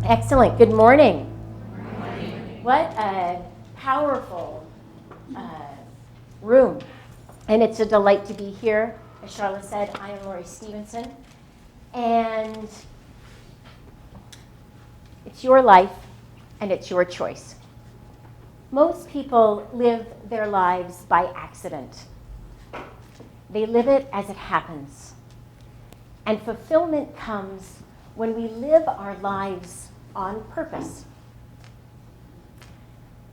Excellent. Good morning. Good morning. What a powerful room. And it's a delight to be here. As Charlotte said, I am Lori Stephenson. And it's your life, and it's your choice. Most people live their lives by accident. They live it as it happens. And fulfillment comes when we live our lives on purpose.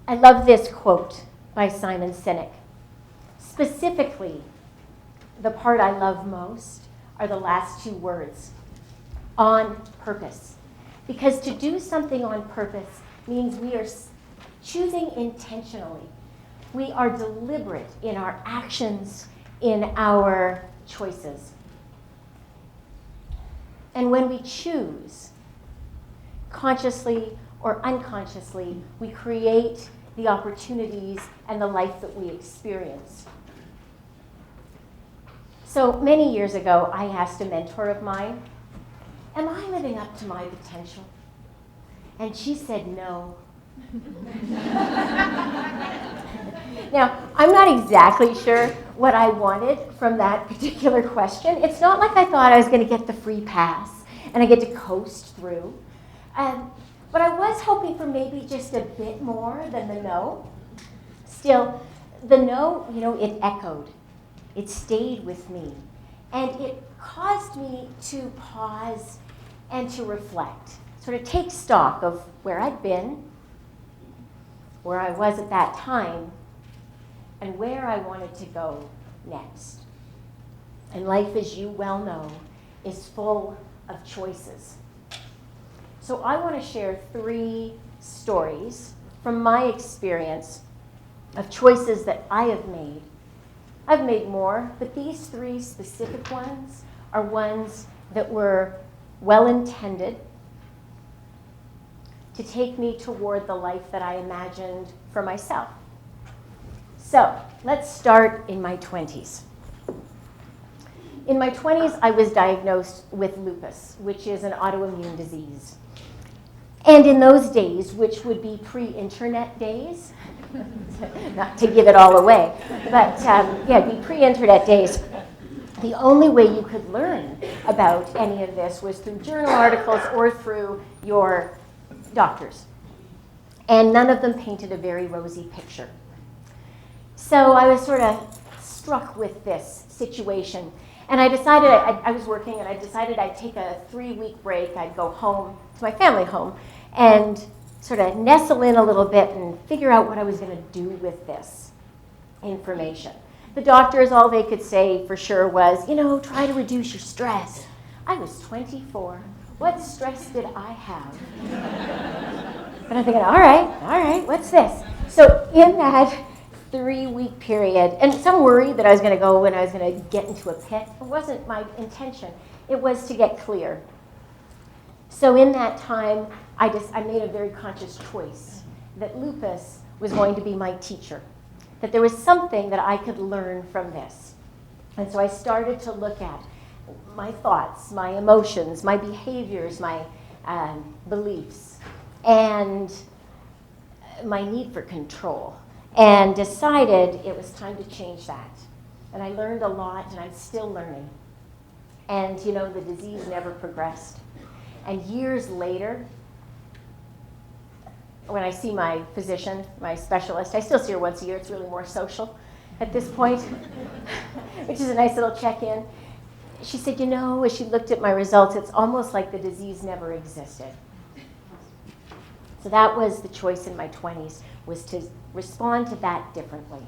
I love this quote by Simon Sinek. Specifically, the part I love most are the last two words, on purpose. Because to do something on purpose means we are choosing intentionally. We are deliberate in our actions, in our choices. And when we choose, consciously or unconsciously, we create the opportunities and the life that we experience. So many years ago, I asked a mentor of mine, am I living up to my potential? And she said no. Now, I'm not exactly sure what I wanted from that particular question. It's not like I thought I was going to get the free pass and I get to coast through. But I was hoping for maybe just a bit more than the no. Still, the no, it echoed. It stayed with me. And it caused me to pause and to reflect, sort of take stock of where I'd been, where I was at that time, and where I wanted to go next. And life, as you well know, is full of choices. So I want to share 3 stories from my experience of choices that I have made. I've made more, but these 3 specific ones are ones that were well-intended to take me toward the life that I imagined for myself. So let's start in my 20s. In my 20s, I was diagnosed with lupus, which is an autoimmune disease. And in those days, which would be pre-internet days, not to give it all away, but it'd be pre-internet days, the only way you could learn about any of this was through journal articles or through your doctors. And none of them painted a very rosy picture. So I was sort of struck with this situation. And I decided, I was working, and I decided I'd take a 3-week break. I'd go home to my family home and sort of nestle in a little bit and figure out what I was going to do with this information. The doctors, all they could say for sure was, try to reduce your stress. I was 24. What stress did I have? But I'm thinking, all right, what's this? So in that 3-week period, and some worried that I was going to go and I was going to get into a pit. It wasn't my intention. It was to get clear. So in that time, I made a very conscious choice that lupus was going to be my teacher, that there was something that I could learn from this. And so I started to look at my thoughts, my emotions, my behaviors, my beliefs, and my need for control, and decided it was time to change that. And I learned a lot, and I'm still learning. And, the disease never progressed. And years later, when I see my physician, my specialist, I still see her once a year. It's really more social at this point, which is a nice little check-in. She said, as she looked at my results, it's almost like the disease never existed. So that was the choice in my 20s, was to respond to that differently.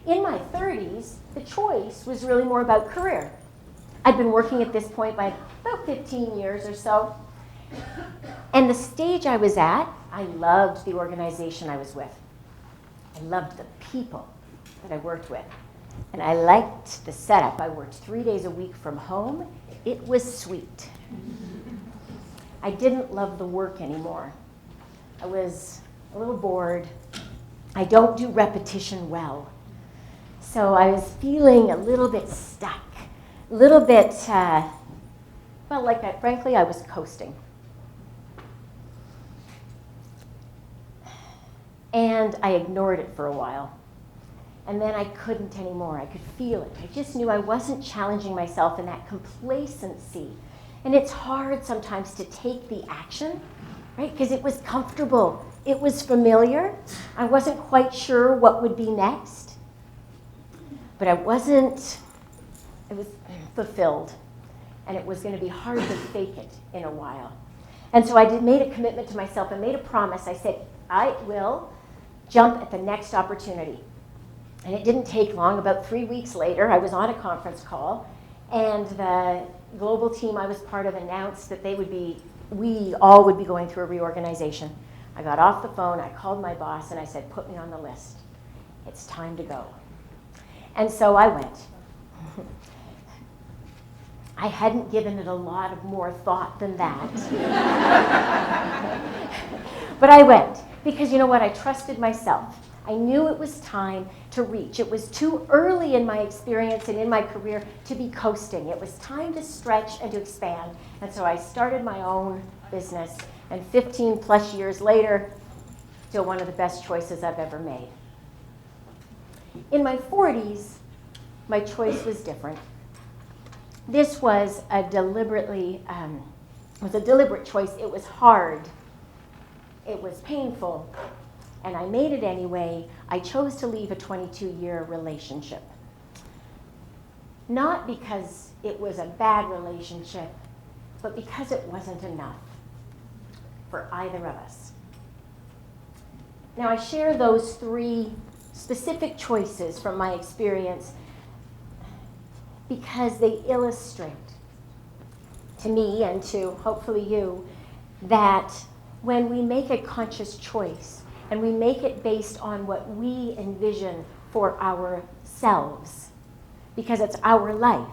In my 30s, the choice was really more about career. I'd been working at this point by about 15 years or so. And the stage I was at, I loved the organization I was with. I loved the people that I worked with. And I liked the setup. I worked 3 days a week from home. It was sweet. I didn't love the work anymore. I was a little bored. I don't do repetition well. So I was feeling a little bit stuck, a little bit, frankly, I was coasting. And I ignored it for a while. And then I couldn't anymore. I could feel it. I just knew I wasn't challenging myself in that complacency. And it's hard sometimes to take the action, right? Because it was comfortable. It was familiar. I wasn't quite sure what would be next. But I was fulfilled. And it was going to be hard to fake it in a while. And so I made a commitment to myself and made a promise. I said, I will jump at the next opportunity. And it didn't take long. About 3 weeks later, I was on a conference call, and the global team I was part of announced that we all would be going through a reorganization. I got off the phone, I called my boss, and I said, put me on the list. It's time to go. And so I went. I hadn't given it a lot of more thought than that. But I went, because you know what? I trusted myself. I knew it was time to reach. It was too early in my experience and in my career to be coasting. It was time to stretch and to expand. And so I started my own business. And 15 plus years later, still one of the best choices I've ever made. In my 40s, my choice was different. This was a deliberate choice. It was hard. It was painful. And I made it anyway. I chose to leave a 22-year relationship. Not because it was a bad relationship, but because it wasn't enough for either of us. Now, I share those 3 specific choices from my experience because they illustrate to me and to hopefully you that when we make a conscious choice and we make it based on what we envision for ourselves, because it's our life,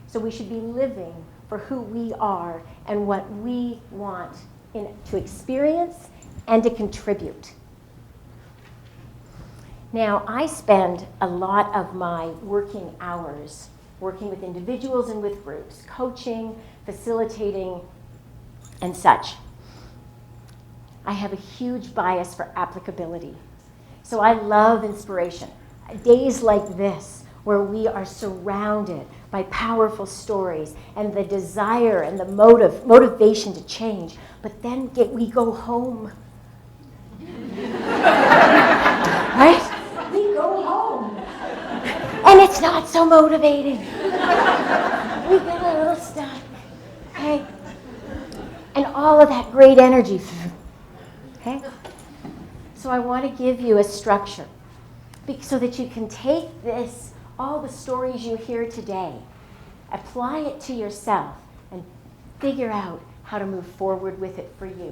so we should be living for who we are and what we want to experience and to contribute. Now, I spend a lot of my working hours working with individuals and with groups, coaching, facilitating, and such. I have a huge bias for applicability. So I love inspiration. Days like this, where we are surrounded by powerful stories and the desire and the motivation to change, but then we go home. Right? We go home. And it's not so motivating. We get a little stuck. Okay? And all of that great energy. Okay? So I want to give you a structure so that you can take this, all the stories you hear today, apply it to yourself, and figure out how to move forward with it for you.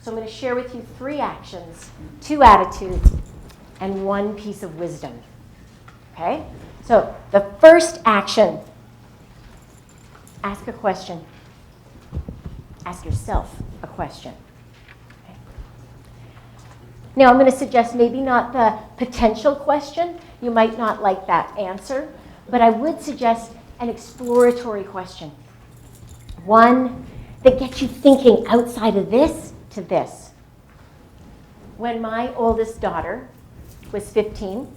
So I'm going to share with you 3 actions, 2 attitudes, and 1 piece of wisdom. Okay? So the first action, ask a question. Ask yourself a question. Okay? Now I'm going to suggest maybe not the potential question. You might not like that answer, but I would suggest an exploratory question. One that gets you thinking outside of this to this. When my oldest daughter was 15,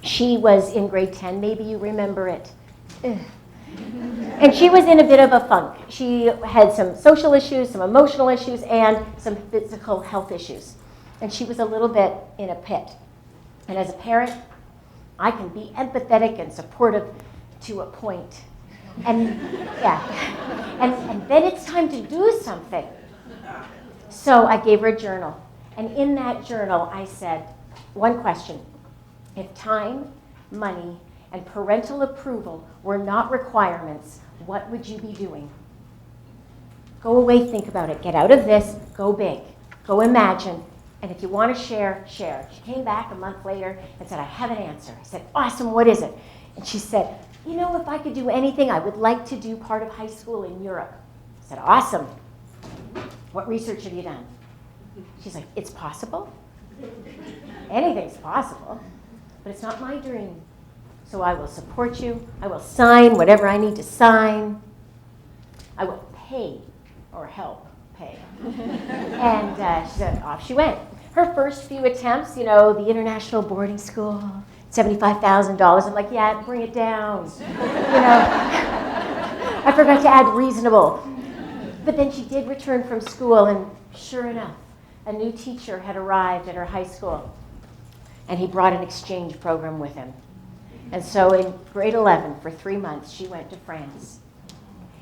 she was in grade 10. Maybe you remember it. And she was in a bit of a funk. She had some social issues, some emotional issues, and some physical health issues. And she was a little bit in a pit. And as a parent, I can be empathetic and supportive to a point. And and then it's time to do something. So I gave her a journal. And in that journal, I said, 1 question. If time, money, and parental approval were not requirements, what would you be doing? Go away, think about it. Get out of this, go big. Go imagine. And if you want to share, share. She came back a month later and said, I have an answer. I said, awesome, what is it? And she said, you know, if I could do anything, I would like to do part of high school in Europe. I said, awesome. What research have you done? She's like, it's possible. Anything's possible, but it's not my dream. So I will support you. I will sign whatever I need to sign. I will pay or help pay. And she said, off she went. Her first few attempts, the international boarding school, $75,000. I'm like, yeah, bring it down. I forgot to add reasonable. But then she did return from school, and sure enough, a new teacher had arrived at her high school, and he brought an exchange program with him. And so in grade 11, for 3 months, she went to France.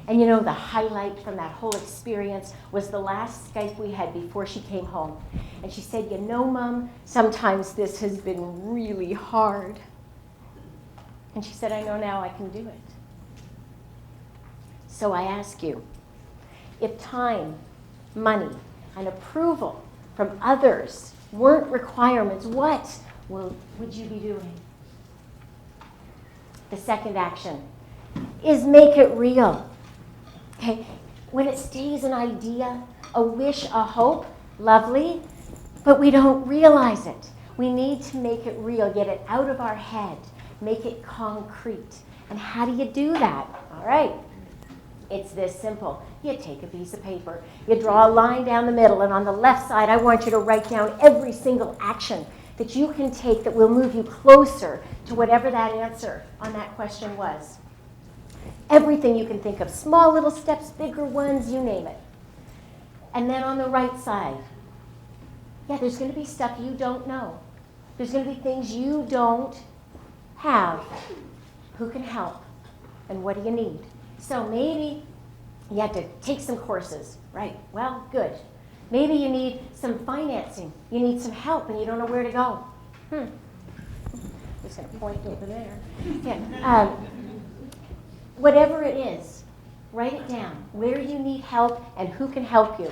And the highlight from that whole experience was the last Skype we had before she came home. And she said, Mom, sometimes this has been really hard. And she said, I know now I can do it. So I ask you, if time, money, and approval from others weren't requirements, what would you be doing? The second action is make it real. Okay? When it stays an idea, a wish, a hope, lovely, but we don't realize it. We need to make it real, get it out of our head, make it concrete. And how do you do that? All right. It's this simple. You take a piece of paper, you draw a line down the middle, and on the left side, I want you to write down every single action that you can take that will move you closer to whatever that answer on that question was. Everything you can think of, small little steps, bigger ones, you name it. And then on the right side, there's going to be stuff you don't know. There's going to be things you don't have. Who can help? And what do you need? So maybe you have to take some courses, right? Well, good. Maybe you need some financing. You need some help and you don't know where to go. Just going to point over there. Yeah. Whatever it is, write it down, where you need help and who can help you.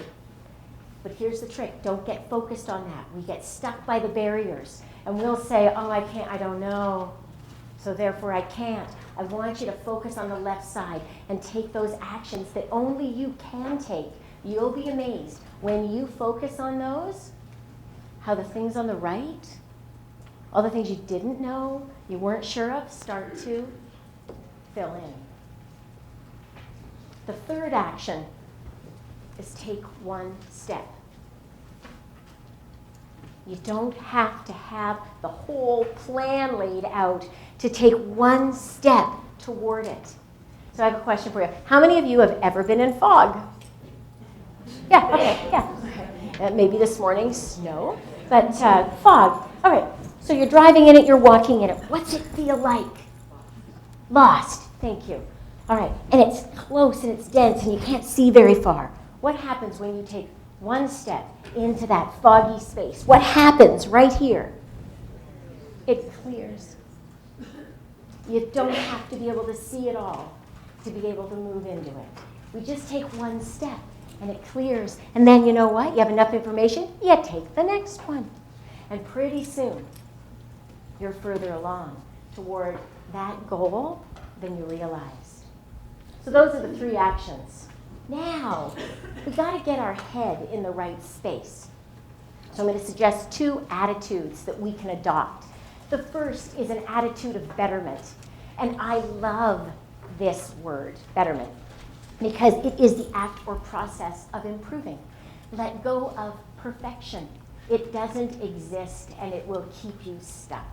But here's the trick. Don't get focused on that. We get stuck by the barriers. And we'll say, I can't, I don't know. So therefore I can't. I want you to focus on the left side and take those actions that only you can take. You'll be amazed when you focus on those, how the things on the right, all the things you didn't know, you weren't sure of, start to fill in. The third action is take one step. You don't have to have the whole plan laid out to take one step toward it. So I have a question for you. How many of you have ever been in fog? Yeah, okay, yeah. Maybe this morning, snow, but fog. All right, so you're driving in it, you're walking in it. What's it feel like? Lost, thank you. All right, and it's close and it's dense and you can't see very far. What happens when you take one step into that foggy space? What happens right here? It clears. You don't have to be able to see it all to be able to move into it. We just take one step and it clears. And then you know what? You have enough information, you take the next one. And pretty soon, you're further along toward that goal than you realized. So those are the three actions. Now, we got to get our head in the right space. So I'm going to suggest two attitudes that we can adopt. The first is an attitude of betterment. And I love this word, betterment, because it is the act or process of improving. Let go of perfection. It doesn't exist and it will keep you stuck.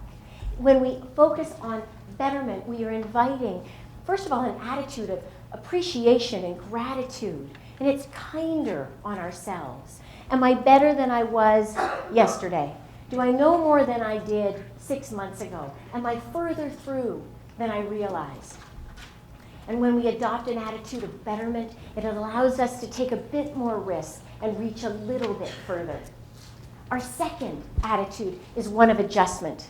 When we focus on betterment, we are inviting, first of all, an attitude of appreciation and gratitude. And it's kinder on ourselves. Am I better than I was yesterday? Do I know more than I did 6 months ago? Am I further through than I realized? And when we adopt an attitude of betterment, it allows us to take a bit more risk and reach a little bit further. Our second attitude is one of adjustment.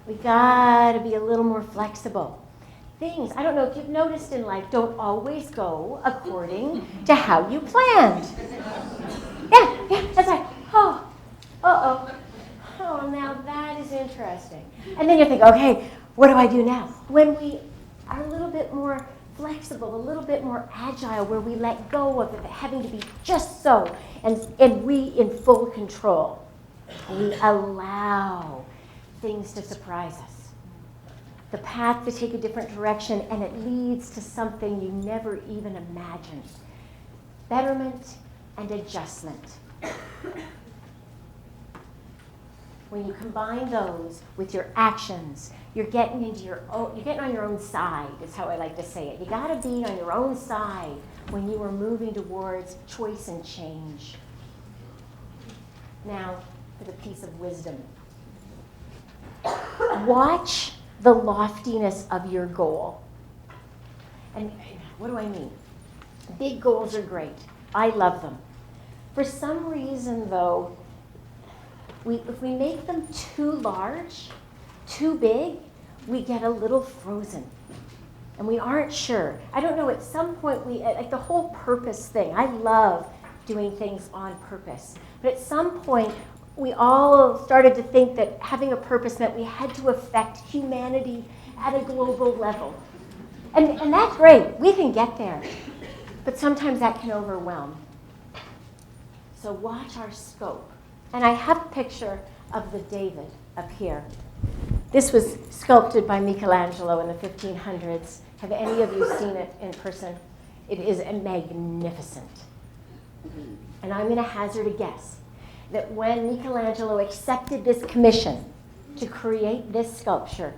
We gotta be a little more flexible. Things, I don't know if you've noticed in life, don't always go according to how you planned. Yeah, that's like, oh, now that is interesting. And then you think, okay, what do I do now? When we are a little bit more flexible, a little bit more agile, where we let go of it having to be just so, and we in full control, we allow things to surprise us. The path to take a different direction, and it leads to something you never even imagined. Betterment and adjustment. when you combine those with your actions, you're getting on your own side, is how I like to say it. You gotta be on your own side when you are moving towards choice and change. Now, for the piece of wisdom. Watch the loftiness of your goal. And what do I mean? Big goals are great. I love them. For some reason, though, if we make them too large, too big, we get a little frozen. And we aren't sure. I don't know, at some point, like the whole purpose thing, I love doing things on purpose. But at some point, we all started to think that having a purpose meant we had to affect humanity at a global level. And that's great. We can get there. But sometimes that can overwhelm. So watch our scope. And I have a picture of the David up here. This was sculpted by Michelangelo in the 1500s. Have any of you seen it in person? It is magnificent. And I'm going to hazard a guess that when Michelangelo accepted this commission to create this sculpture,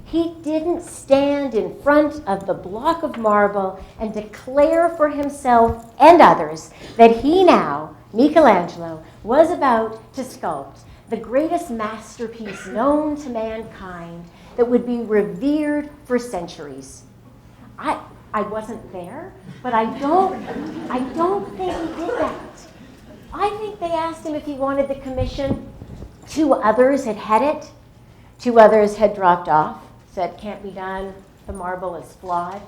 he didn't stand in front of the block of marble and declare for himself and others that he now, Michelangelo, was about to sculpt the greatest masterpiece known to mankind that would be revered for centuries. I wasn't there, but I don't think he did that. I think they asked him if he wanted the commission. 2 others had had it. 2 others had dropped off, said, can't be done, the marble is flawed.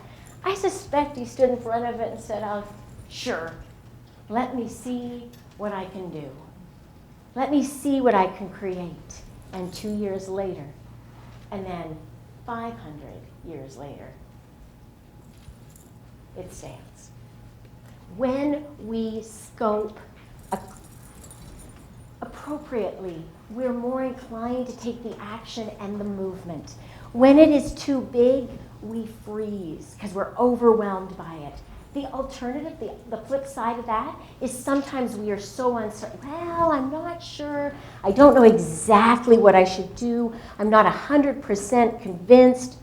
I suspect he stood in front of it and said, oh, sure, let me see what I can do. Let me see what I can create. And 2 years later, and then 500 years later, it stands. When we scope appropriately, we're more inclined to take the action and the movement. When it is too big, we freeze because we're overwhelmed by it. The alternative, the flip side of that, is sometimes we are so uncertain. Well, I'm not sure. I don't know exactly what I should do. I'm not 100% convinced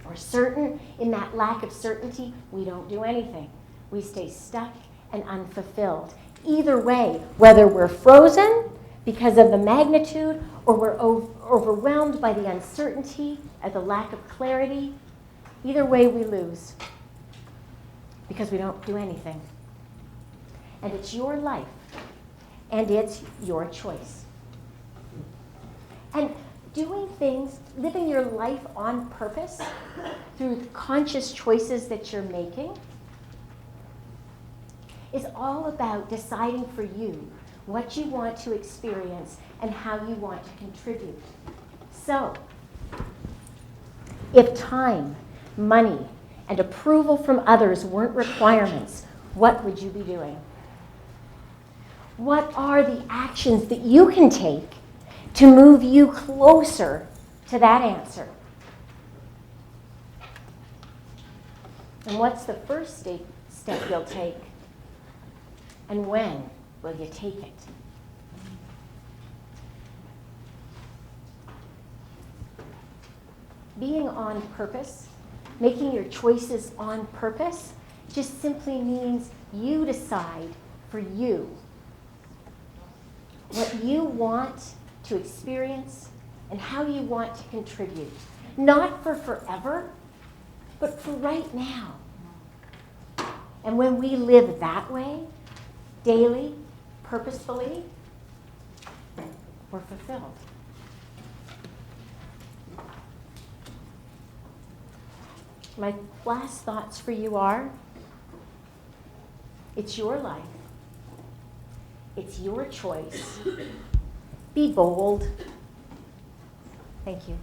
or certain. In that lack of certainty, we don't do anything. We stay stuck and unfulfilled. Either way, whether we're frozen because of the magnitude or we're overwhelmed by the uncertainty and the lack of clarity, either way we lose because we don't do anything. And it's your life, and it's your choice. And doing things, living your life on purpose through the conscious choices that you're making is all about deciding for you what you want to experience and how you want to contribute. So, if time, money, and approval from others weren't requirements, what would you be doing? What are the actions that you can take to move you closer to that answer? And what's the first step you'll take? And when will you take it? Being on purpose, making your choices on purpose, just simply means you decide for you what you want to experience and how you want to contribute. Not for forever, but for right now. And when we live that way, daily, purposefully, we're fulfilled. My last thoughts for you are, it's your life. It's your choice. Be bold. Thank you.